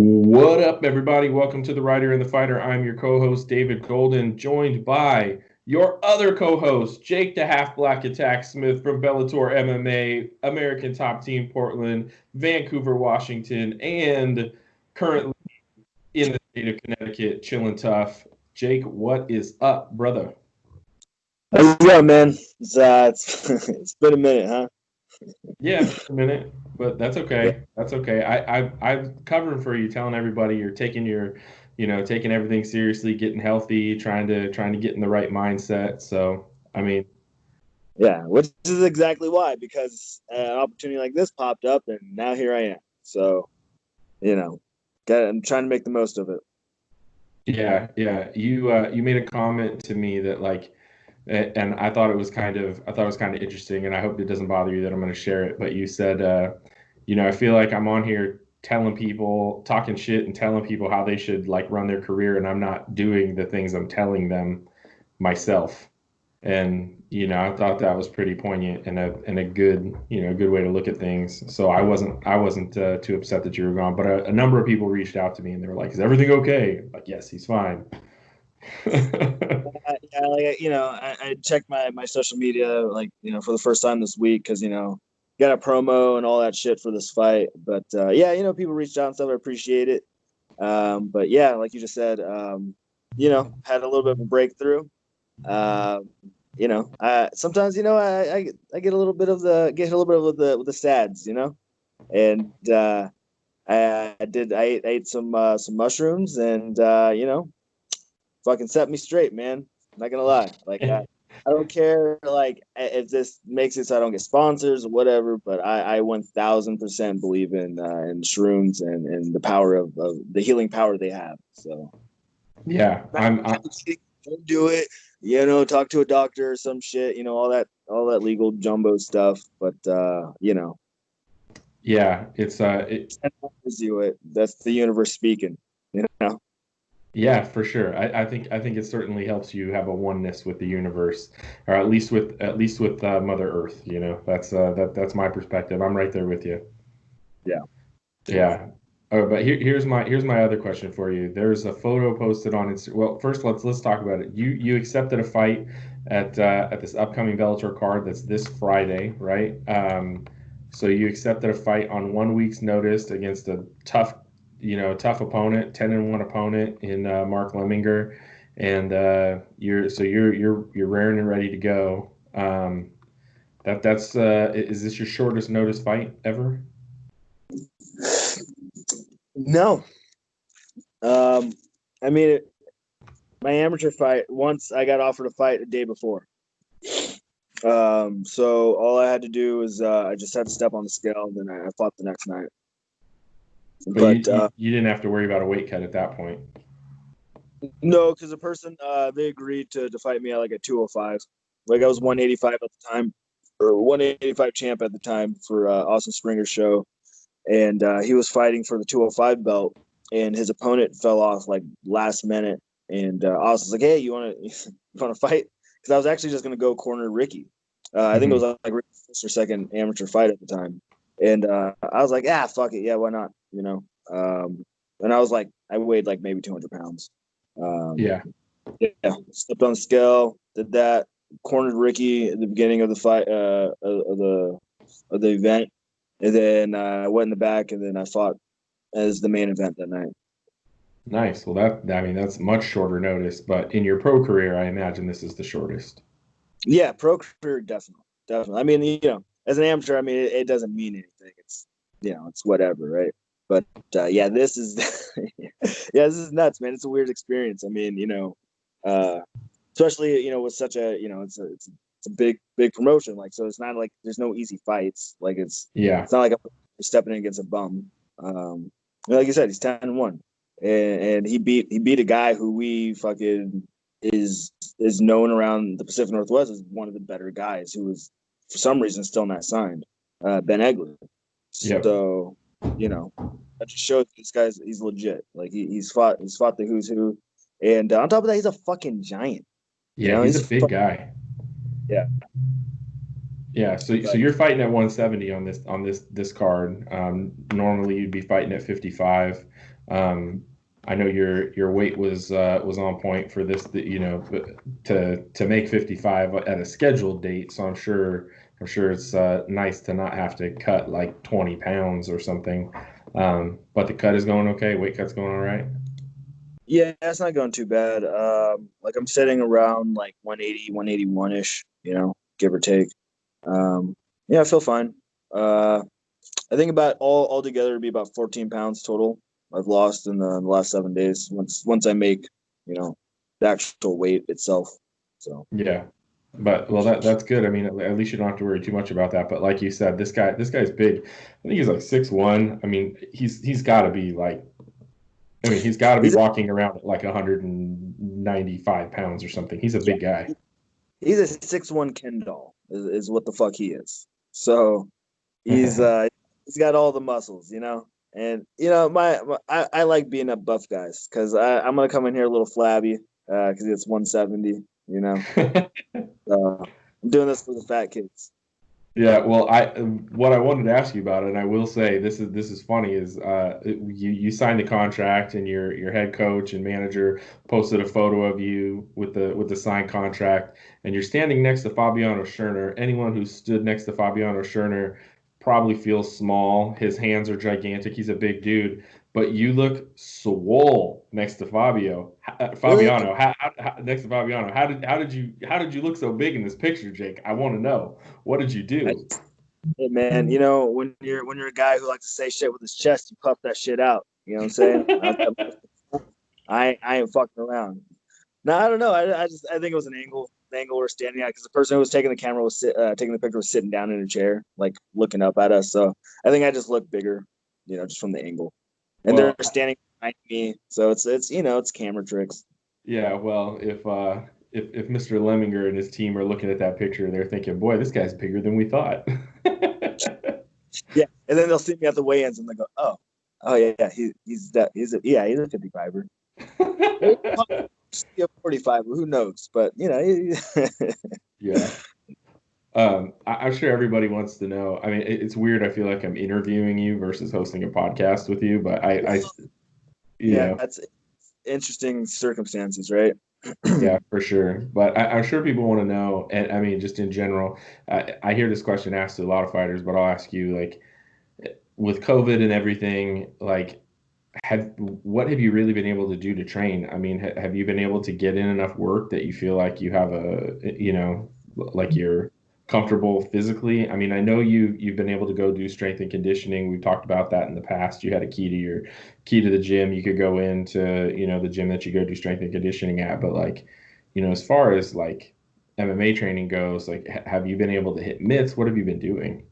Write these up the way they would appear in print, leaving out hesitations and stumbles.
What up, everybody? Welcome to The Writer and the Fighter. I'm your co-host, David Golden, joined by your other co-host, Jake the Half-Black Attack Smith from Bellator MMA, American Top Team Portland, Vancouver, Washington, and currently in the state of Connecticut, chilling tough. Jake, what is up, brother? How's it going, man? It's been a minute, huh? Yeah, it's been a minute, but that's okay. That's okay. I'm covering for you, telling everybody you're taking taking everything seriously, getting healthy, trying to get in the right mindset. So, I mean, Yeah, which is exactly why, because an opportunity like this popped up, and now here I am. So, I'm trying to make the most of it. yeah. You made a comment to me that and I thought it was kind of interesting, and I hope it doesn't bother you that I'm going to share it. But you said, I feel like I'm on here telling people, talking shit, and telling people how they should like run their career, and I'm not doing the things I'm telling them myself. And I thought that was pretty poignant and a good good way to look at things. So I wasn't too upset that you were gone, but a number of people reached out to me and they were like, "Is everything okay?" Like, yes, he's fine. Yeah, I checked my social media for the first time this week because got a promo and all that shit for this fight. But people reached out and stuff. I appreciate it. But yeah, like you just said, had a little bit of a breakthrough. Sometimes I get a little bit of the sads, and I ate some mushrooms and fucking set me straight, man. Not gonna lie, I don't care if this makes it so I don't get sponsors or whatever, but I 1000% believe in shrooms and the power of the healing power they have. So Yeah, don't do it. Talk to a doctor or some shit. All that legal jumbo stuff. But yeah, it's do it. That's the universe speaking. You know. Yeah, for sure. I think it certainly helps you have a oneness with the universe, or at least with Mother Earth. That's my perspective. I'm right there with you. Yeah. Yeah. Oh, but here's my other question for you. There's a photo posted on Instagram. Well, first let's talk about it. You accepted a fight at this upcoming Bellator card that's this Friday, right? So you accepted a fight on 1 week's notice against a tough opponent, 10-1 opponent in Mark Lemminger, and you're raring and ready to go. Is this your shortest notice fight ever? No. I mean, my amateur fight. Once I got offered a fight a day before. So all I had to do was I just had to step on the scale, and then I fought the next night. But you didn't have to worry about a weight cut at that point. No, because the person they agreed to fight me at like a 205. Like I was 185 at the time, or 185 champ at the time for Austin Springer's show, and he was fighting for the 205 belt, and his opponent fell off like last minute, and Austin's like, "Hey, you want to fight?" Because I was actually just gonna go corner Ricky. I think it was like Ricky's first or second amateur fight at the time, and I was like, "Ah, fuck it, yeah, why not?" And I was like, I weighed like maybe 200 pounds. Yeah. Yeah, stepped on the scale, did that, cornered Ricky at the beginning of the fight, of the event, and then I went in the back, and then I fought as the main event that night. Nice. Well, that's much shorter notice, but in your pro career, I imagine this is the shortest. Yeah, pro career, definitely. I mean, as an amateur, I mean, it doesn't mean anything. It's it's whatever, right? But yeah, this is this is nuts, man. It's a weird experience. I mean, especially with such a it's a big promotion. Like, so it's not like there's no easy fights. Like it's not like I'm stepping in against a bum. Like you said, he's 10-1, and he beat a guy who we fucking is known around the Pacific Northwest as one of the better guys, who was for some reason still not signed, Ben Egler. Yep. So that just shows he's legit. Like he's fought the who's who, and on top of that, he's a fucking giant. Yeah, he's a big guy. Yeah. Yeah, so But you're fighting at 170 on this card. Normally you'd be fighting at 55. Um, I know your weight was on point for this, to make 55 at a scheduled date. So I'm sure it's nice to not have to cut like 20 pounds or something. But the cut is going okay. Weight cut's going all right. yeah, it's not going too bad. Like I'm sitting around like 180, 181 ish, give or take. Yeah, I feel fine. Uh, I think about all together it'd be about 14 pounds total I've lost in the last 7 days. Once I make, you know, the actual weight itself. So Yeah. But well, that's good. I mean, at least you don't have to worry too much about that. But like you said, this guy's big. I think he's like 6'1". I mean, he's got to be like, I mean, he's got to be he's walking around at like 195 pounds or something. He's a yeah, big guy. he's a 6'1" Ken doll is what the fuck he is. So he's got all the muscles. And I like being up buff guys because I'm gonna come in here a little flabby because it's 170. I'm doing this for the fat kids. Yeah, well, what I wanted to ask you about, and I will say this is funny, is you signed the contract, and your head coach and manager posted a photo of you with the signed contract, and you're standing next to Fabiano Scherner. Anyone who stood next to Fabiano Scherner probably feels small. His hands are gigantic. He's a big dude, but you look swole next to Really? Fabiano. Next to Fabiano. How did you look so big in this picture, Jake? I want to know. What did you I do? Hey man, when you're a guy who likes to say shit with his chest, you puff that shit out. You know what I'm saying? I ain't fucking around. No, I don't know. I think it was an angle. The angle we're standing at because the person who was taking the camera taking the picture was sitting down in a chair, like looking up at us. So I think I just looked bigger, just from the angle. And they're Well, standing behind me, so it's camera tricks. yeah. Well, if Mr. Lemminger and his team are looking at that picture, they're thinking, "Boy, this guy's bigger than we thought." Yeah, and then they'll see me at the weigh-ins and they go, oh yeah, yeah, he's a 55er. Maybe a 45. Who knows? But Yeah. I'm sure everybody wants to know. I mean, it's weird. I feel like I'm interviewing you versus hosting a podcast with you, but you yeah, know, that's interesting circumstances, right? yeah, for sure. But I'm sure people want to know, and I mean, just in general, I hear this question asked to a lot of fighters, but I'll ask you, like, with COVID and everything, like, what have you really been able to do to train? I mean, have you been able to get in enough work that you feel like you have like you're comfortable physically? I mean, I know you've been able to go do strength and conditioning. We've talked about that in the past. You had a key to the gym. You could go into, the gym that you go do strength and conditioning at. But like, as far as like MMA training goes, like, have you been able to hit mitts? What have you been doing?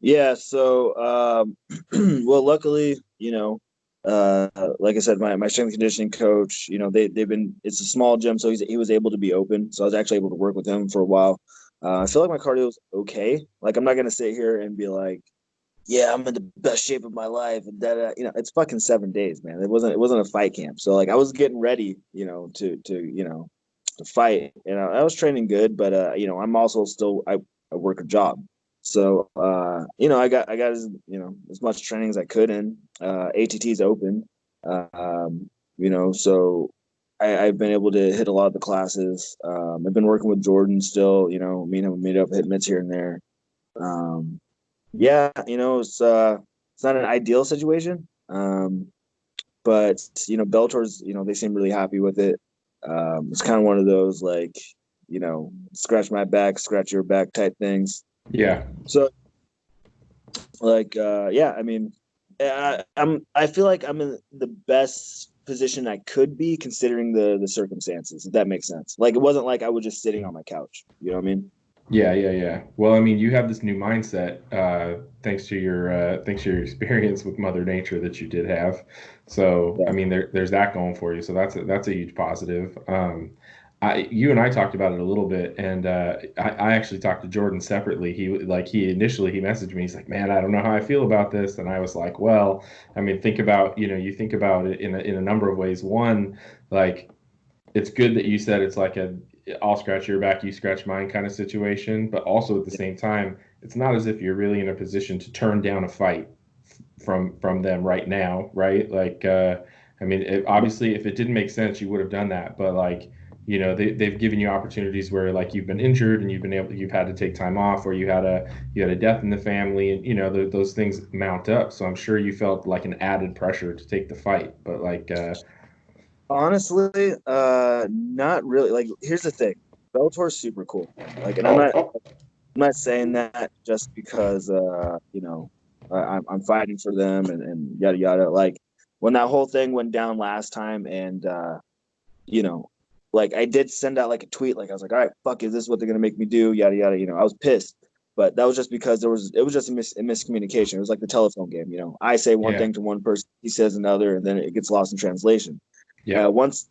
Yeah, so well, luckily, like I said, my strength and conditioning coach, they've been it's a small gym, so he was able to be open. So I was actually able to work with him for a while. I feel like my cardio is okay. Like I'm not gonna sit here and be like, yeah, I'm in the best shape of my life and that. It's fucking 7 days, man. It wasn't a fight camp. So like I was getting ready, to fight. And I was training good, but I'm also still I work a job. So I got as much training as I could in. ATT's open. So I've been able to hit a lot of the classes. I've been working with Jordan still, me and him meet up, hit mitts here and there. Um, yeah, it's not an ideal situation. But Bellator's, they seem really happy with it. It's kind of one of those like, scratch my back, scratch your back type things. Yeah. So like, yeah, I mean, I feel like I'm in the best position I could be considering the circumstances, if that makes sense. Like it wasn't like I was just sitting on my couch. You know what I mean? Yeah, yeah, yeah. Well, I mean, you have this new mindset, thanks to your experience with Mother Nature that you did have. So, I Yeah. mean, there's that going for you. So that's a huge positive. You and I talked about it a little bit, and I actually talked to Jordan separately. He initially he messaged me. He's like, "Man, I don't know how I feel about this," and I was like, "Well, I mean, you think about it in a number of ways. One, like, it's good that you said it's like I'll scratch your back, you scratch mine kind of situation. But also at the same time, it's not as if you're really in a position to turn down a fight from them right now, right? Like, I mean, obviously, if it didn't make sense, you would have done that. But like, they've given you opportunities where like you've been injured and you've had to take time off, or you had a death in the family, and those things mount up. So I'm sure you felt like an added pressure to take the fight. But like, Honestly, not really. Like, here's the thing, Bellator's super cool, man. Like, and I'm not saying that just because I'm fighting for them and yada yada. Like when that whole thing went down last time, and you know, like I did send out like a tweet, like I was like, all right, fuck, is this what they're gonna make me do? Yada yada. I was pissed, but that was just because it was just a miscommunication. It was like the telephone game. I say one yeah, thing to one person, he says another, and then it gets lost in translation. yep, Once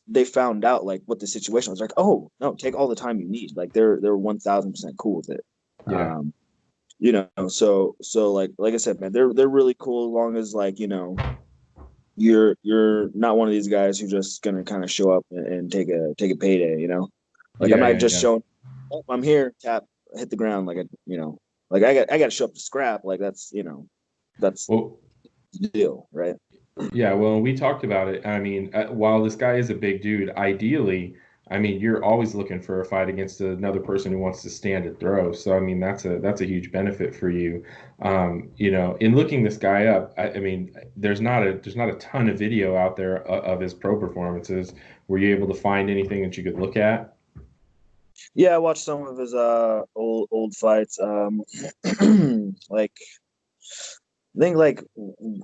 they found out like what the situation was, like, oh no, take all the time you need. Like they're 1,000% cool with it. yeah, Um, so like I said, man, they're really cool as long as like you're not one of these guys who just gonna kind of show up and take a payday. Like I'm yeah, not yeah, just yeah. showing, oh, I'm here, tap, hit the ground, like like I got to show up to scrap. Like that's Well, the deal, right? yeah, well, we talked about it. I mean, while this guy is a big dude, ideally, I mean, you're always looking for a fight against another person who wants to stand and throw. So, I mean, that's a huge benefit for you. In looking this guy up, I mean, there's not a ton of video out there of his pro performances. Were you able to find anything that you could look at? Yeah, I watched some of his old fights. Like I think like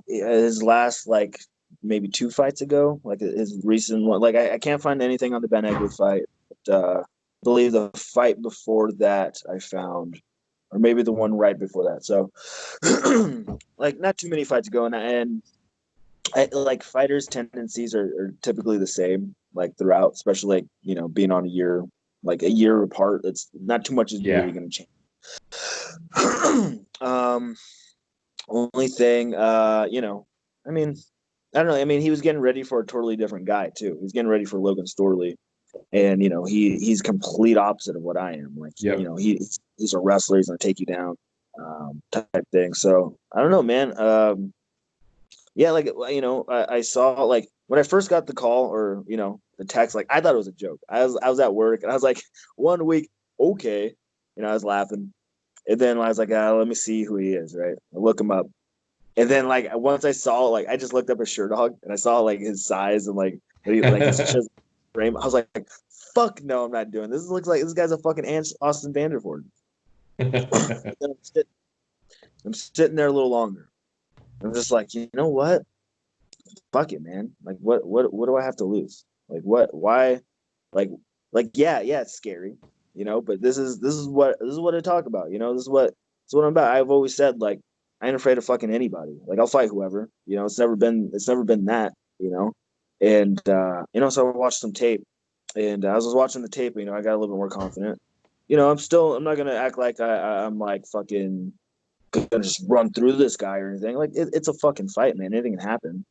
his last like maybe two fights ago, like his recent one. Like I can't find anything on the Ben Egger fight, but I believe the fight before that I found, or maybe the one right before that. So like not too many fights ago, and like fighters' tendencies are typically the same like throughout, especially like being on a year apart. It's not too much is Yeah, really going to change. Only thing, I mean, I don't know. I mean, he was getting ready for a totally different guy too. He's getting ready for Logan Storley, and he's complete opposite of what I am. Like, yep. he's a wrestler. He's gonna take you down, type thing. So I don't know, man. Yeah, like I saw like when I first got the call or the text, like I thought it was a joke. I was at work and I was like, 1 week, okay, I was laughing, and then I was like, let me see who he is, right? I look him up. And then like once I saw like I just looked up his shirt dog and I saw like his size and like his chest frame. I was like, fuck no, I'm not doing this. This looks like this guy's a fucking Austin Vanderford. I'm sitting there a little longer. I'm just like, you know what? Fuck it, man. Like what do I have to lose? Like why like yeah, it's scary, but this is what I talk about, this is what I'm about. I've always said like I ain't afraid of fucking anybody. Like I'll fight whoever, it's never been that, and so I watched some tape, and as I was watching the tape, I got a little bit more confident. I'm not gonna act like I'm like fucking gonna just run through this guy or anything. Like it's a fucking fight, man. Anything can happen.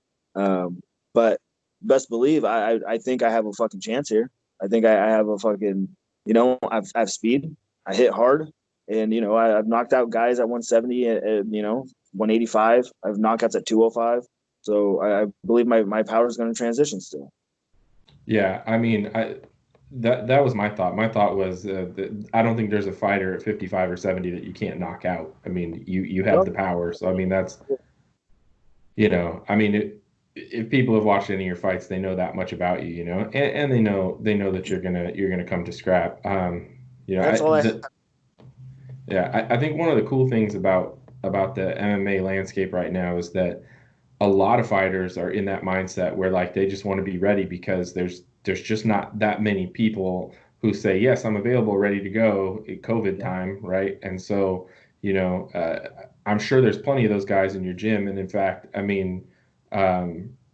But best believe I think I have a fucking chance here. I think I have a fucking I have speed. I hit hard, and I've knocked out guys at 170 and 185. I've knockouts at 205. So I believe my power is going to transition still. Yeah, I mean, that was my thought. My thought was that I don't think there's a fighter at 55 or 70 that you can't knock out. I mean, you have No, the power. So I mean, I mean, if people have watched any of your fights, they know that much about you, and they know that you're gonna come to scrap. that's all I have. Yeah, I think one of the cool things about the MMA landscape right now is that a lot of fighters are in that mindset where like they just want to be ready because there's just not that many people who say yes, I'm available, ready to go at COVID Yeah. time, right? And so I'm sure there's plenty of those guys in your gym. And in fact, I mean,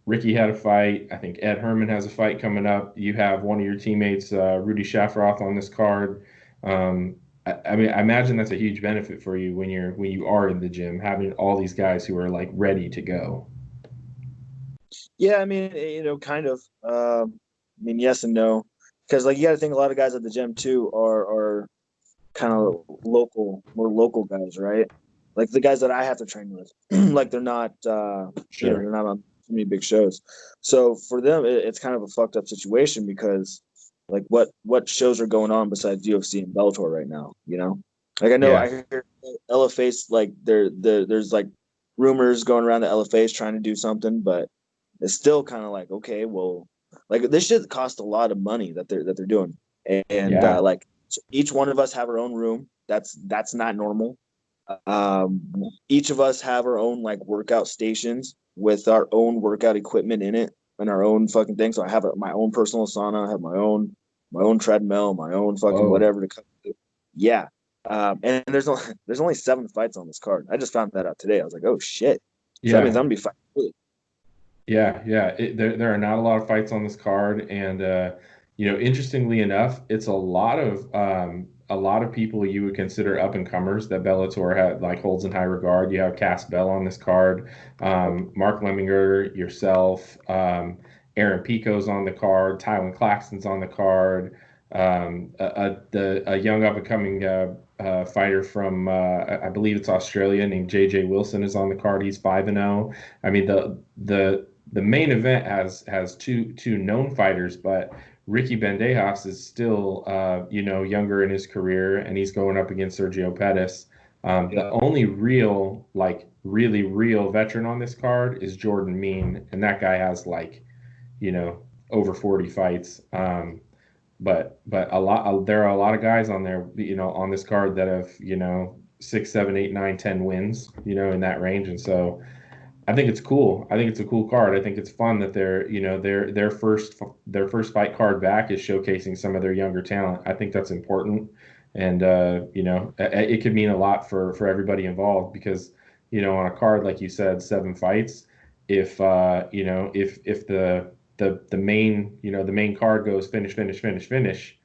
Ricky had a fight. I think Ed Herman has a fight coming up. You have one of your teammates, Rudy Shafroth, on this card. Um, I mean, I imagine that's a huge benefit for you when you are in the gym, having all these guys who are like ready to go. Yeah, I mean, kind of. I mean, yes and no. because like you got to think a lot of guys at the gym too are kind of local, more local guys, right? Like the guys that I have to train with, like they're not, Sure. they're not on too many big shows. So for them, it's kind of a fucked up situation because like what shows are going on besides UFC and Bellator right now? You know, like I know Yeah. I hear LFA's like there's like rumors going around that LFA's trying to do something, but it's still kind of like okay, well, like this shit costs a lot of money that they're doing, and Yeah. like so each one of us have our own room. That's not normal. Um, each of us have our own like workout stations with our own workout equipment in it and our own fucking thing. So I have my own personal sauna. I have my own treadmill, my own fucking Oh, whatever to cut. Yeah. And there's only 7 fights on this card. I just found that out today. I was like, oh shit. So that means yeah. I'm gonna be fighting. Yeah, yeah. There are not a lot of fights on this card, and interestingly enough, it's a lot of people you would consider up and comers that Bellator had like holds in high regard. You have Cass Bell on this card, Mark Lemminger, yourself, Aaron Pico's on the card, Tywin Claxton's on the card, a young up and coming fighter from I believe it's Australia named JJ Wilson is on the card. He's 5-0. I mean the main event has two known fighters, but Ricky Bandejas is still younger in his career, and he's going up against Sergio Pettis. The Yeah. only real like really real veteran on this card is Jordan Mean, and that guy has like you know over 40 fights. But there are a lot of guys on there on this card that have 6, 7, 8, 9, 10 wins in that range, and so. I think it's cool. I think it's a cool card. I think it's fun that their first fight card back is showcasing some of their younger talent. I think that's important, and it could mean a lot for everybody involved because on a card like you said, 7 fights. If the main card goes finish finish finish finish,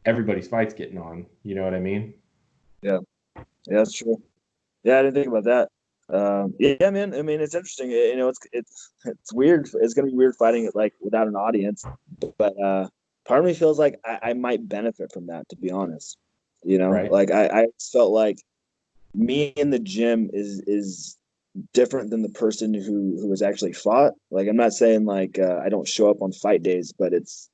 everybody's fight's getting on. You know what I mean? Yeah. Yeah, that's true. Yeah, I didn't think about that. Yeah, man. I mean, it's interesting. It's weird. It's gonna be weird fighting it like without an audience. But part of me feels like I might benefit from that. To be honest, Right. like I felt like me in the gym is different than the person who has actually fought. Like I'm not saying like I don't show up on fight days, but it's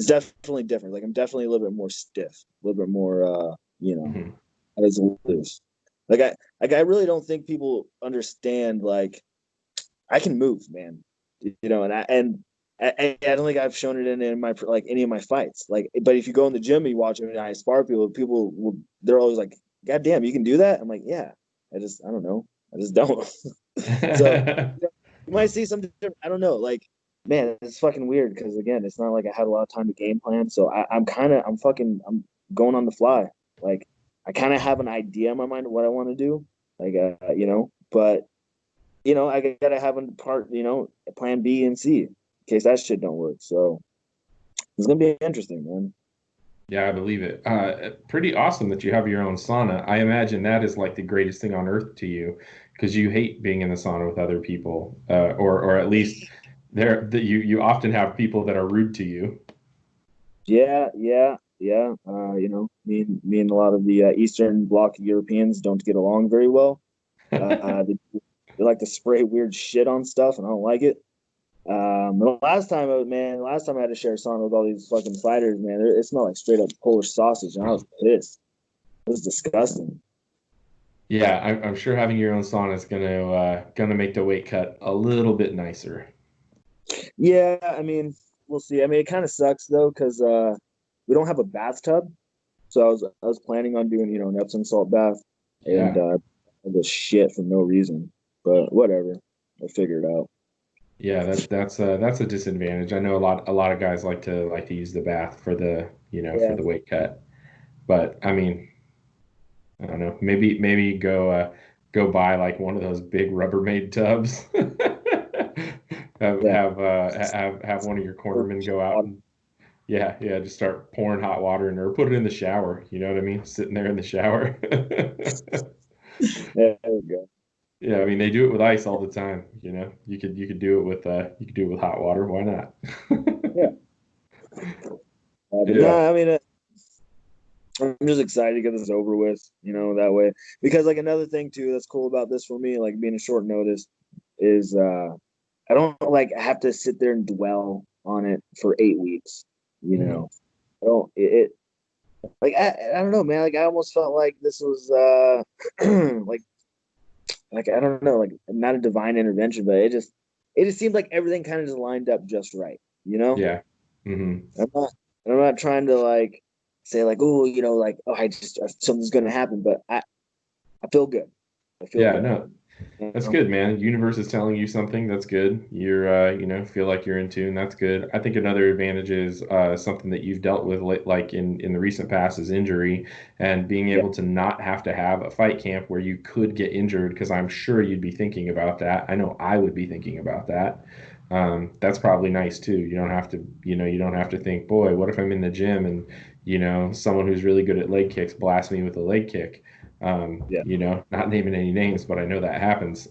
definitely different. Like I'm definitely a little bit more stiff, a little bit more Hmm. as loose. I really don't think people understand like I can move, man. And I don't think I've shown it in my like any of my fights. Like, but if you go in the gym and you watch it and I spar people, they're always like, "God damn, you can do that." I'm like, "Yeah." I don't know. I just don't. So you might see something different. I don't know. Like, man, it's fucking weird because again, it's not like I had a lot of time to game plan. So I'm going on the fly. Like, I kind of have an idea in my mind of what I want to do. Like, but I gotta have a plan B and C in case that shit don't work. So it's gonna be interesting, man. Yeah, I believe it. Pretty awesome that you have your own sauna. I imagine that is like the greatest thing on earth to you because you hate being in the sauna with other people, or at least there that you often have people that are rude to you. Yeah, yeah, yeah. Me and a lot of the Eastern Bloc Europeans don't get along very well. They like to spray weird shit on stuff, and I don't like it. The last time I had to share a sauna with all these fucking fighters, man, it smelled like straight up Polish sausage, and I was pissed. It was disgusting. Yeah, I'm sure having your own sauna is gonna make the weight cut a little bit nicer. Yeah, I mean, we'll see. I mean, it kind of sucks though because we don't have a bathtub, so I was planning on doing an Epsom salt bath, and Yeah, I just shit for no reason. But whatever, I'll figure it out. yeah, that's a disadvantage. I know a lot of guys like to use the bath for Yeah, the weight cut, but I mean. I don't know. Maybe go buy like one of those big Rubbermaid tubs. have yeah. have have one of your cornermen go out and yeah, just start pouring hot water in there or put it in the shower. You know what I mean? Sitting there in the shower. Yeah, there we go. Yeah, I mean they do it with ice all the time. You could do it with hot water. Why not? Yeah, But no, Yeah. I mean, I'm just excited to get this over with, that way. Because like another thing too that's cool about this for me, like being a short notice, is I don't like have to sit there and dwell on it for 8 weeks. You Mhm. know, I don't like I don't know, man. Like I almost felt like this was like I don't know, like not a divine intervention, but it just seemed like everything kind of just lined up just right. You know, Yeah. Hmm. I'm not I'm not trying to like say like oh like oh I just something's gonna happen, but I feel good. I feel Yeah, good. no, You that's know? good, man. Universe is telling you something. That's good. You're, feel like you're in tune. That's good. I think another advantage is something that you've dealt with, like in the recent past, is injury and being Yeah. able to not have to have a fight camp where you could get injured. Because I'm sure you'd be thinking about that. I know I would be thinking about that. That's probably nice too. You don't have to, you don't have to think, boy, what if I'm in the gym and, someone who's really good at leg kicks blasts me with a leg kick. Yeah. Not naming any names, but I know that happens.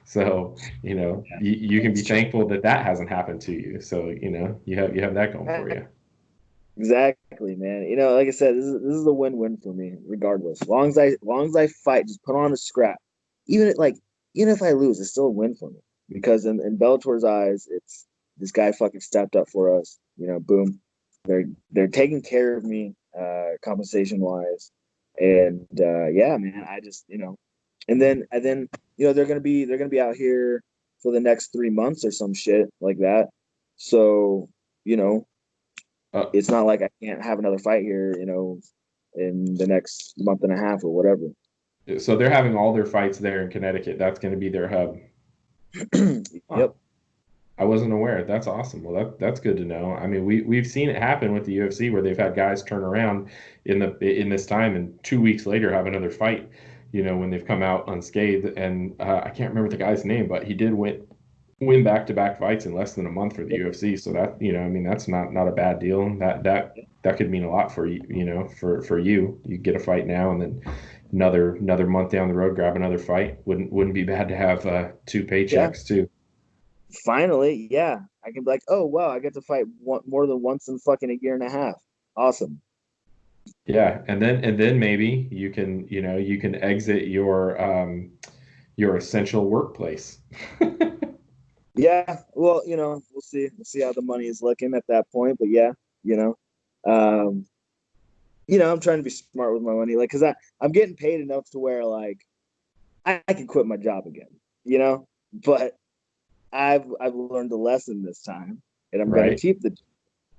So, you can be It's true. thankful that that hasn't happened to you. So, you have that going for you. Exactly, man. Like I said, this is a win-win for me, regardless. As long as I fight, just put on a scrap. Even even if I lose, it's still a win for me. Because in Bellator's eyes, it's this guy fucking stepped up for us. Boom. They're taking care of me, compensation wise. And yeah, man, I just, and then they're gonna be out here for the next 3 months or some shit like that. So, you know, Uh, it's not like I can't have another fight here, in the next month and a half or whatever. so they're having all their fights there in Connecticut. That's going to be their hub. Huh. Yep. I wasn't aware. That's awesome. Well, that's good to know. I mean, we've seen it happen with the UFC where they've had guys turn around in this time and 2 weeks later have another fight. When they've come out unscathed. And I can't remember the guy's name, but he did win back-to-back fights in less than a month for the Yep. UFC. So that I mean, that's not a bad deal. That could mean a lot for you. For you, you get a fight now and then another month down the road, grab another fight. Wouldn't be bad to have two Yeah. paychecks too. Finally, yeah. I can be like, oh wow, I get to fight more than once in fucking a year and a half. Awesome. Yeah, and then maybe you can exit your essential workplace. Yeah. Well, we'll see. We'll see how the money is looking at that point. But yeah, you know. Um, I'm trying to be smart with my money. Like, cause I'm getting paid enough to where like I can quit my job again, But I've learned a lesson this time, and I'm gonna Right? keep the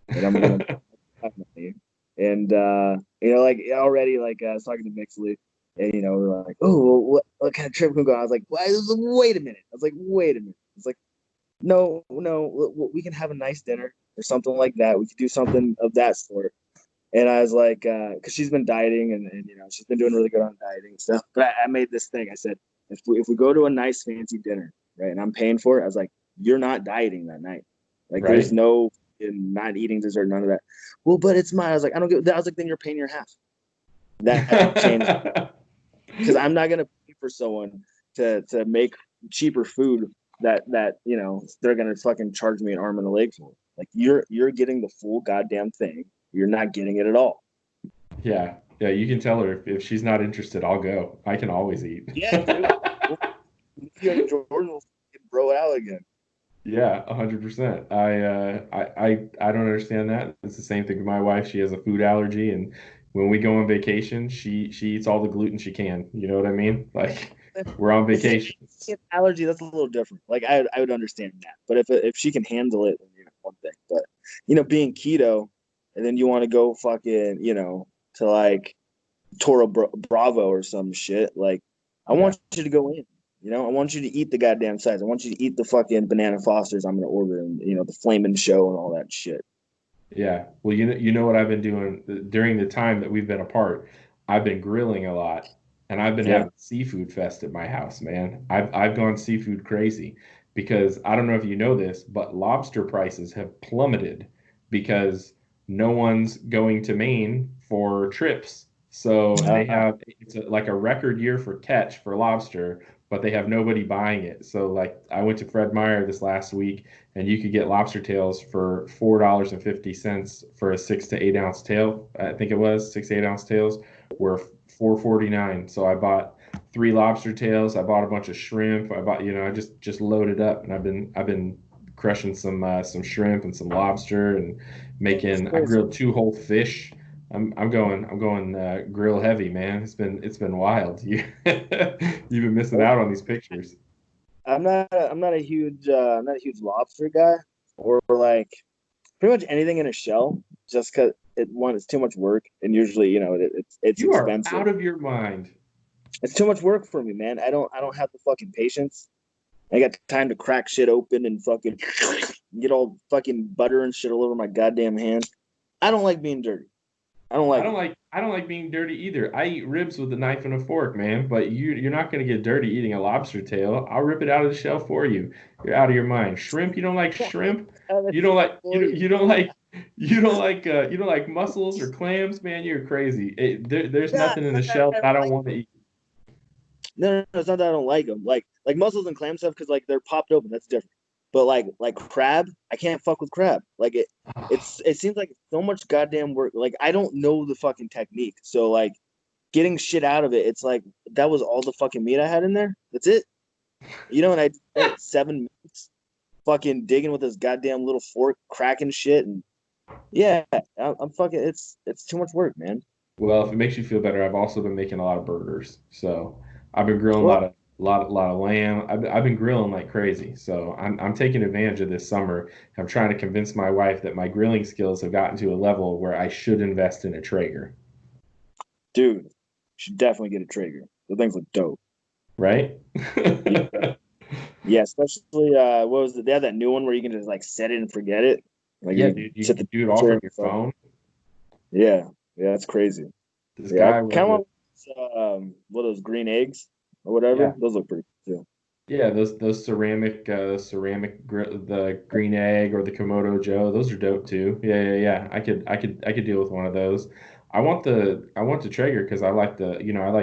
and I'm gonna have money. And like already, like I was talking to Mixley, and we're like, oh, well, what kind of trip can we go? I was like, wait a minute. I was like, wait a minute. It's like, no, no, we can have a nice dinner or something like that. We could do something of that sort. And I was like, because she's been dieting and she's been doing really good on dieting and stuff. But I made this thing. I said, if we go to a nice fancy dinner, right, and I'm paying for it, I was like, you're not dieting that night. Like, there's Right? no not eating dessert, none of that. Well, but it's mine. I was like, I don't get that. I was like, then you're paying your half. That changed because I'm not gonna pay for someone to make cheaper food that they're gonna fucking charge me an arm and a leg for. Like you're getting the full goddamn thing. You're not getting it at all. Yeah. Yeah, you can tell her if she's not interested, I'll go. I can always eat. Yeah, dude. We'll meet you in Jordan. We'll bro out again. Yeah, 100%. I don't understand that. It's the same thing with my wife. She has a food allergy, and when we go on vacation, she eats all the gluten she can. You know what I mean? Like we're on If vacation. it's allergy, that's a little different. Like I would understand that, but if she can handle it, then one thing. But being keto, and then you want to go fucking to like Toro Bravo or some shit. Like I Yeah. want you to go in. I want you to eat the goddamn sides. I want you to eat the fucking banana Fosters I'm gonna order, and the flaming show and all that shit. Yeah. Well, you know what I've been doing during the time that we've been apart. I've been grilling a lot, and I've been Yeah. having seafood fest at my house, man. I've gone seafood crazy because I don't know if you know this, but lobster prices have plummeted because no one's going to Maine for trips. So they Uh, have it's like a record year for catch for lobster, but they have nobody buying it. So like I went to Fred Meyer this last week, and you could get lobster tails for $4.50 for a 6 to 8 ounce tail. I think it was 6 to 8 ounce tails were $4.49. So I bought three lobster tails. I bought a bunch of shrimp. I bought, I just loaded up, and I've been crushing some shrimp and some lobster and That's making. I crazy. grilled two whole fish. I'm going grill heavy, man. It's been wild. You've been missing out on these pictures. I'm not a huge lobster guy, or like pretty much anything in a shell, just because it's too much work, and usually it's You are expensive. out of your mind. It's too much work for me, man. I don't have the fucking patience. I got time to crack shit open and fucking get all fucking butter and shit all over my goddamn hands. I don't like being dirty. I don't I like don't it. like I don't like being dirty either. I eat ribs with a knife and a fork, man. But you're not gonna get dirty eating a lobster tail. I'll rip it out of the shell for you. You're out of your mind. Shrimp? You don't like shrimp? You don't like you For don't, you. you don't like you don't like mussels or clams, man. You're crazy. There's Yeah, nothing it's in the not that shell I that I don't don't like want to them. eat. No, it's not that I don't like them. Like mussels and clam stuff because like they're popped open. That's different. But like crab, I can't fuck with crab. Like it seems like so much goddamn work. Like I don't know the fucking technique. So like getting shit out of it, it's like that was all the fucking meat I had in there. That's it. And I spent 7 minutes fucking digging with this goddamn little fork, cracking shit, and yeah, I'm fucking. It's too much work, man. Well, if it makes you feel better, I've also been making a lot of burgers. So I've been grilling a Well, lot of lamb. I've been grilling like crazy. So I'm taking advantage of this summer. I'm trying to convince my wife that my grilling skills have gotten to a level where I should invest in a Traeger. dude, you should definitely get a Traeger. The things look dope. Right? Yeah, yeah, especially what was it? They had that new one where you can just like set it and forget it. Like Yeah, you dude, you set can the do it all temperature from and your fuck. phone. Yeah, yeah, that's crazy. This Yeah, I guy kind was of a want what those green eggs or whatever. yeah. Those look pretty cool Yeah, those the green egg or the Komodo Joe, those are dope too. Yeah, yeah, yeah. I could deal with one of those. I want the Traeger because I like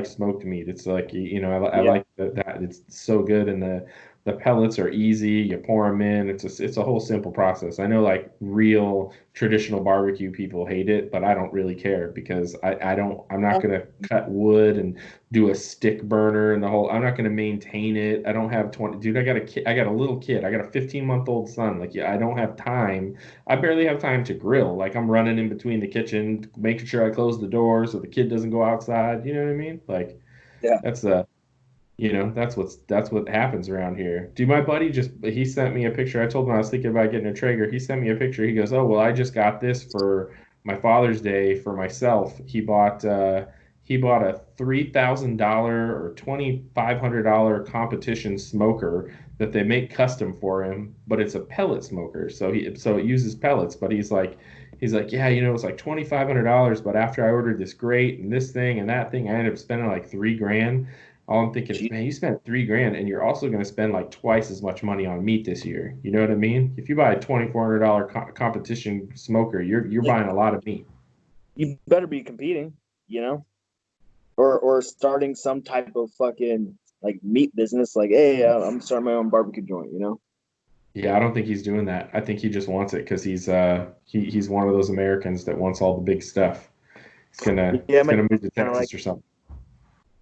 smoked meat. It's like I too. Yeah. like that it's so good, and the pellets are easy. You pour them in. It's a whole simple process. I know like real traditional barbecue people hate it, but I don't really care because I'm not gonna cut wood and do a stick burner and the whole. I'm not going to maintain it. I don't have 20. Dude, I got a kid. I got a little kid. I got a 15-month-old son. Like, yeah, I don't have time. I barely have time to grill. Like, I'm running in between the kitchen, making sure I close the door so the kid doesn't go outside. You know what I mean? Like, Yeah. that's that's what happens around here. Dude, my buddy he sent me a picture. I told him I was thinking about getting a Traeger. He sent me a picture. He goes, "Oh, well, I just got this for my Father's Day for myself." He bought a $3,000 or $2,500 competition smoker that they make custom for him, but it's a pellet smoker. So it uses pellets, but he's like, yeah, it's like $2,500, but after I ordered this grate and this thing and that thing, I ended up spending like 3 grand. All I'm thinking is, Gee, man, you spent 3 grand and you're also going to spend like twice as much money on meat this year. You know what I mean? If you buy a $2,400 competition smoker, you're yeah, buying a lot of meat. you better be competing, you know, or starting some type of fucking like meat business. Like, hey, I'm starting my own barbecue joint. Yeah, I don't think he's doing that. I think he just wants it because he's one of those Americans that wants all the big stuff. He's gonna Yeah, he's my gonna move to kind of like Texas or something.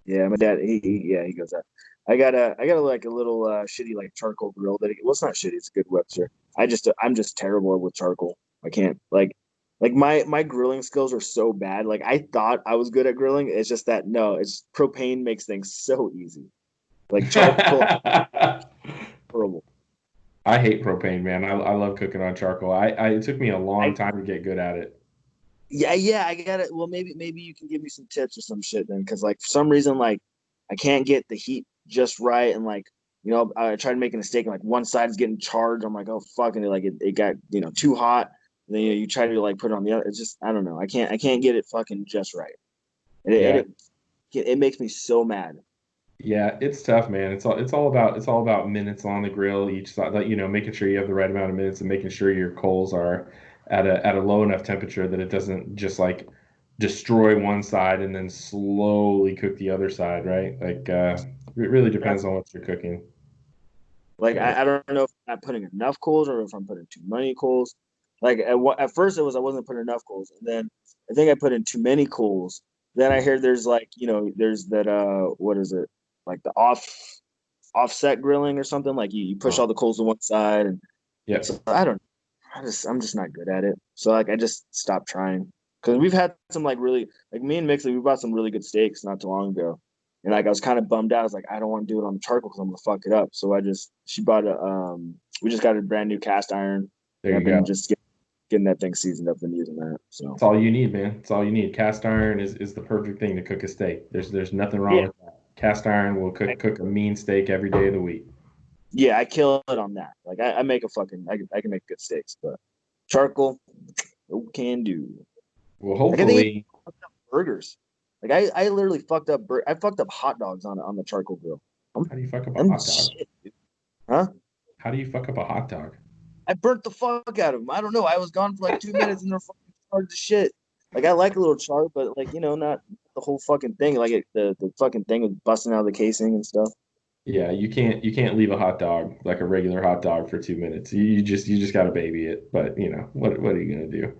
yeah, my dad. Yeah, he goes that. I got like a little shitty like charcoal grill well, it's not shitty. It's a good Webster. I'm just terrible with charcoal. I can't like my grilling skills are so bad. Like I thought I was good at grilling. It's just that no, it's propane makes things so easy. Like charcoal, horrible. I hate propane, man. I love cooking on charcoal. It took me a long I time to get good at it. yeah, I got it. Well, maybe you can give me some tips or some shit then, because like for some reason like I can't get the heat just right, and like I tried making a steak and like one side is getting charged. I'm like, oh fuck, and it got too hot. And then you try to like put it on the other. It's just I don't know. I can't get it fucking just right, and Yeah, it makes me so mad. yeah, it's tough, man. It's all about minutes on the grill each side. Like, making sure you have the right amount of minutes and making sure your coals are at a low enough temperature that it doesn't just like destroy one side and then slowly cook the other side, right? Like it really depends That's on what you're cooking. like But I don't know if I'm putting enough coals or if I'm putting too many coals. Like at first it was I wasn't putting enough coals, and then I think I put in too many coals. Then I hear there's like there's that what is it, like the offset grilling or something, like you push all the coals to one side, and yeah, so I'm just not good at it. So like I just stopped trying because we've had some like really like me and Mixley we bought some really good steaks not too long ago, and like I was kind of bummed out. I was like I don't want to do it on the charcoal because I'm gonna fuck it up. So she bought a we just got a brand new cast iron, there and I've you been go. just getting that thing seasoned up and using that. So It's all you need, man. It's all you need. Cast iron is the perfect thing to cook a steak. There's nothing wrong yeah, with that. Cast iron will cook a mean steak every day of the week. yeah, I kill it on that. Like I make a fucking I can make good steaks, but charcoal no can do. Well, Like I think hopefully, burgers. Like I literally I fucked up hot dogs on the charcoal grill. I'm how do you fuck up a I'm hot dog? shit, dude. Huh? How do you fuck up a hot dog? I burnt the fuck out of them. I don't know. I was gone for like 2 minutes and they're fucking charred to shit. Like I like a little char, but like not the whole fucking thing. Like the fucking thing was busting out of the casing and stuff. Yeah, you can't leave a hot dog like a regular hot dog for 2 minutes. You just got to baby it. But what are you gonna do?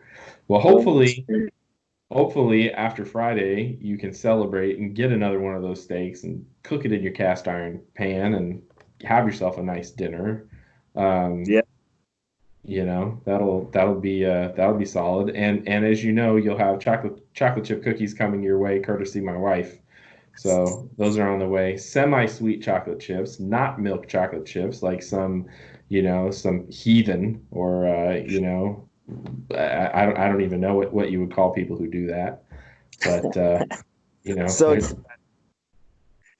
Well, hopefully after Friday you can celebrate and get another one of those steaks and cook it in your cast iron pan and have yourself a nice dinner. Um, Yeah. that'll be solid. And as you know, you'll have chocolate chip cookies coming your way, courtesy my wife. So those are on the way. Semi-sweet chocolate chips, not milk chocolate chips, like some heathen or I don't even know what you would call people who do that. But So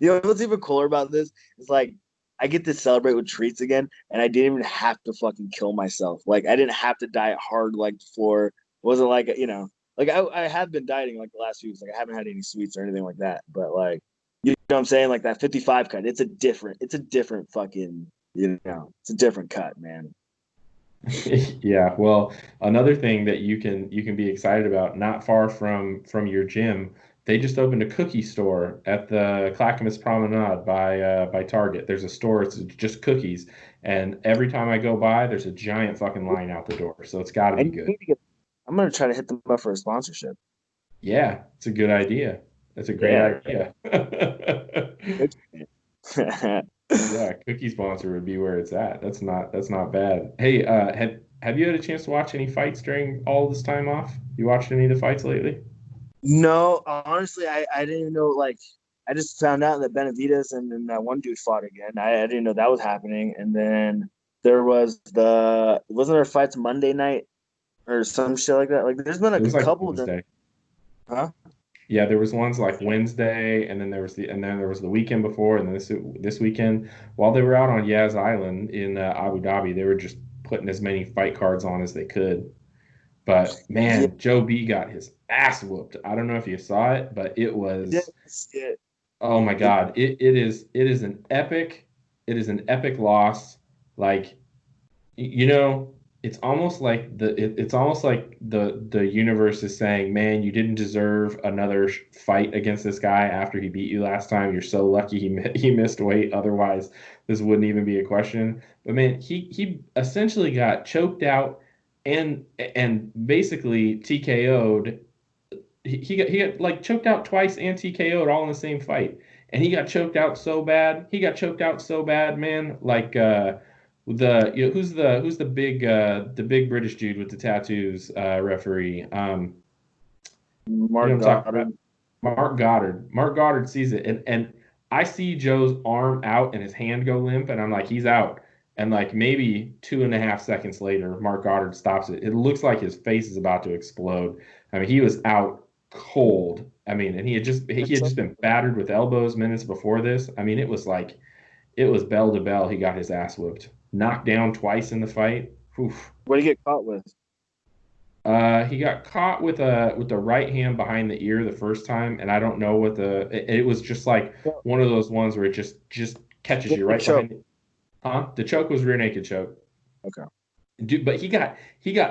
there's what's even cooler about this is like I get to celebrate with treats again, and I didn't even have to fucking kill myself. Like I didn't have to diet hard like before. It wasn't like like I have been dieting like the last few weeks. Like I haven't had any sweets or anything like that. But like you know what I'm saying? Like that 55 cut, it's a different fucking it's a different cut, man. Yeah, well, another thing that you can be excited about, not far from your gym, they just opened a cookie store at the Clackamas Promenade by Target. There's a store, it's just cookies, and every time I go by, there's a giant fucking line out the door. So it's got to I be good. need to get. I'm gonna try to hit them up for a sponsorship. Yeah, it's a good idea. That's a great Yeah. idea. Yeah, cookie sponsor would be where it's at. That's not bad. Hey, have you had a chance to watch any fights during all this time off? You watched any of the fights lately? No, honestly, I didn't even know. Like, I just found out that Benavides and then that one dude fought again. I didn't know that was happening. And then there was wasn't there fights Monday night or some shit like that? Like, there's been It like a was like couple of them, Wednesday. huh? Yeah, there was ones like Wednesday, and then there was the weekend before, and then this weekend. While they were out on Yas Island in Abu Dhabi, they were just putting as many fight cards on as they could. But Yeah, man, Joe B got his ass whooped. I don't know if you saw it, but it was, yes, yeah. oh my God, it is an epic loss. Like it's almost like the universe is saying, man, you didn't deserve another fight against this guy after he beat you last time. You're so lucky he missed weight. Otherwise, this wouldn't even be a question. But man, he essentially got choked out and basically TKO'd. He got like choked out twice and TKO'd all in the same fight. And he got choked out so bad. He got choked out so bad, man. Like who's the big British dude with the tattoos, referee. You know Mark what I'm talking about? Goddard. Mark Goddard. Mark Goddard sees it, and I see Joe's arm out and his hand go limp, and I'm like, he's out. And like maybe 2.5 seconds later, Mark Goddard stops it. It looks like his face is about to explode. I mean, he was out cold. I mean, and he had just been battered with elbows minutes before this. I mean, it was bell to bell. He got his ass whooped, knocked down twice in the fight. Oof. What did he get caught with? He got caught with the right hand behind the ear the first time, and I don't know what it was just like one of those ones where it just catches What you the right choke? behind it. Huh? The choke was rear naked choke. Okay. Dude, but he got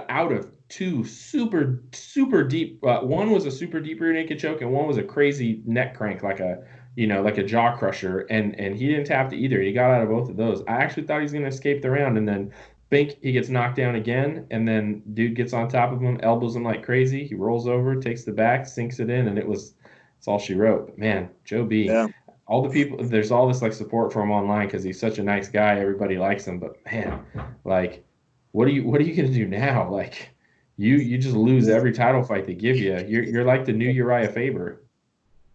out of two super deep. One was a super deep rear naked choke, and one was a crazy neck crank, like a jaw crusher. And he didn't tap to either. He got out of both of those. I actually thought he was going to escape the round, and then Bink, he gets knocked down again, and then dude gets on top of him, elbows him like crazy. He rolls over, takes the back, sinks it in, and it's all she wrote. But man, Joe B, Yeah. all the people, there's all this like support for him online because he's such a nice guy. Everybody likes him, but man, like, what are you gonna do now? Like, you just lose every title fight they give you. You're like the new Uriah Faber.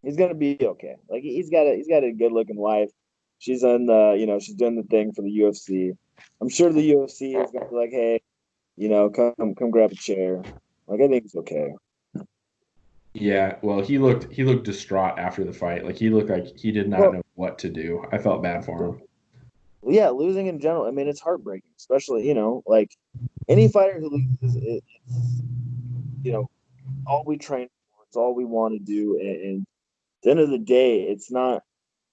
He's gonna be okay. Like he's got a good looking wife. She's on the she's doing the thing for the UFC. I'm sure the UFC is gonna be like, hey, come grab a chair. Like I think it's okay. Yeah, well, he looked distraught after the fight. Like he looked like he did not Well, know what to do. I felt bad for him. yeah, losing in general. I mean, it's heartbreaking, especially like any fighter who loses. All we train for. It's all we want to do, and at the end of the day, it's not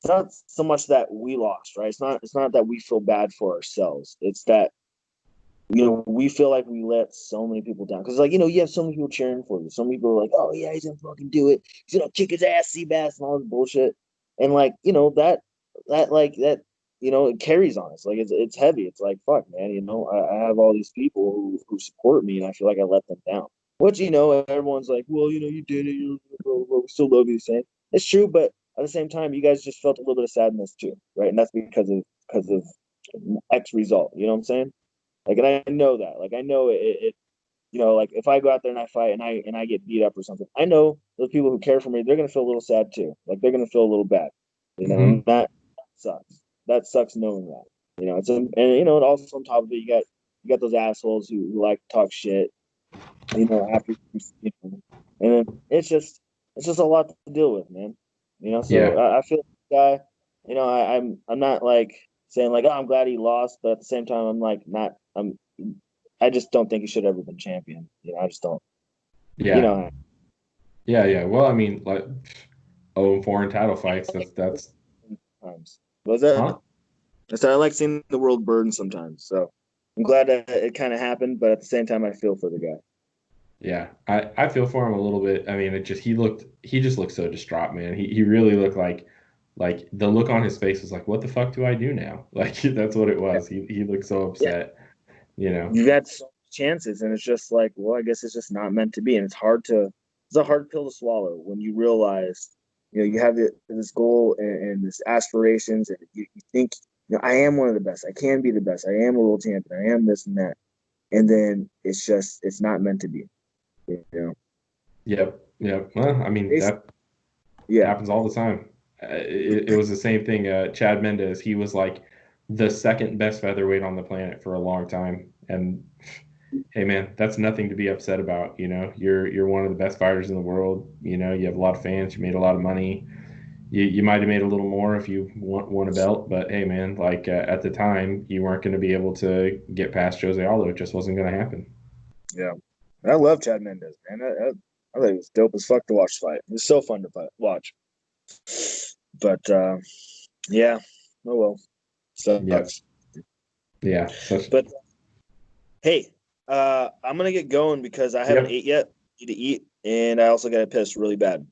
so much that we lost, right? It's not that we feel bad for ourselves. It's that we feel like we let so many people down because you have so many people cheering for you. Some people are like, oh yeah, he's gonna fucking do it. He's gonna kick his ass, Seabass, and all this bullshit. And that it carries on us. Like it's heavy. It's like fuck, man. I have all these people who support me, and I feel like I let them down. Which everyone's like, well, you did it. We still love you the same. It's true, but at the same time, you guys just felt a little bit of sadness too, right? And that's because of X result. You know what I'm saying? Like, and I know that. Like, I know like if I go out there and I fight and I get beat up or something, I know those people who care for me, they're gonna feel a little sad too. Like they're gonna feel a little bad, Hmm. and that sucks. That sucks knowing that. And also on top of it, you got those assholes who like to talk shit. After and then it's just a lot to deal with, man. So Yeah, I feel guy. I'm not like saying like, oh, I'm glad he lost, but at the same time, I'm like not. I just don't think he should have ever been champion. I just don't. You yeah, know, yeah. Well, I mean, like, foreign title fights. That's times was that. huh? I said I like seeing the world burn sometimes. So I'm glad that it kind of happened, but at the same time, I feel for the guy. Yeah, I feel for him a little bit. I mean, he just looked so distraught, man. He really looked like the look on his face was like, what the fuck do I do now? Like that's what it was. He looked so Yeah, upset, you know. you got so many chances, and it's just like, well, I guess it's just not meant to be, and it's a hard pill to swallow when you realize, you have this goal and this aspirations, and you think, I am one of the best, I can be the best, I am a world champion, I am this and that, and then it's not meant to be, you know. Yep, yep. Well, I mean It's, that yeah, happens all the time. It was the same thing. Chad Mendez, he was like the second best featherweight on the planet for a long time, and hey man, that's nothing to be upset about. You're one of the best fighters in the world. You have a lot of fans. You made a lot of money. You might have made a little more if you won a belt, but hey man, like at the time, you weren't going to be able to get past Jose Aldo. It just wasn't going to happen. yeah. I love Chad Mendez, man. I thought it was dope as fuck to watch fight. It was so fun to watch. But yeah, oh well, Yep. sucks. Yeah. Such. But hey, I'm gonna get going because I haven't Yep. ate yet. Need to eat, and I also got to piss really bad.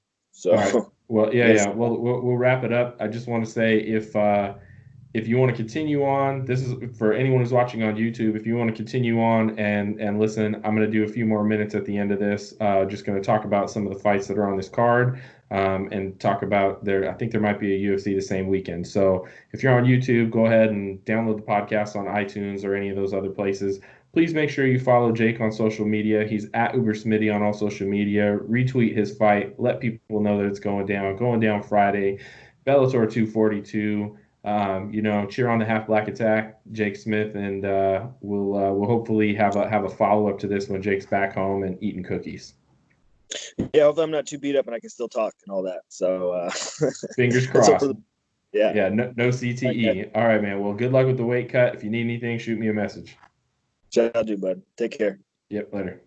All right. So Well, yeah, yes, yeah. Well, we'll wrap it up. I just want to say if you want to continue on, this is for anyone who's watching on YouTube. If you want to continue on and listen, I'm going to do a few more minutes at the end of this. Just going to talk about some of the fights that are on this card, and talk about I think there might be a UFC the same weekend. So if you're on YouTube, go ahead and download the podcast on iTunes or any of those other places. Please make sure you follow Jake on social media. He's at UberSmitty on all social media. Retweet his fight. Let people know that it's going down. Going down Friday. Bellator 242. Cheer on the Half Black Attack, Jake Smith, and we'll hopefully have a follow up to this when Jake's back home and eating cookies. yeah. Hopefully, I'm not too beat up and I can still talk and all that. So Fingers let's hope for crossed. the yeah. Yeah, no Okay, CTE. All right, man. Well, good luck with the weight cut. If you need anything, shoot me a message. shall do, bud. Take care. Yep, later.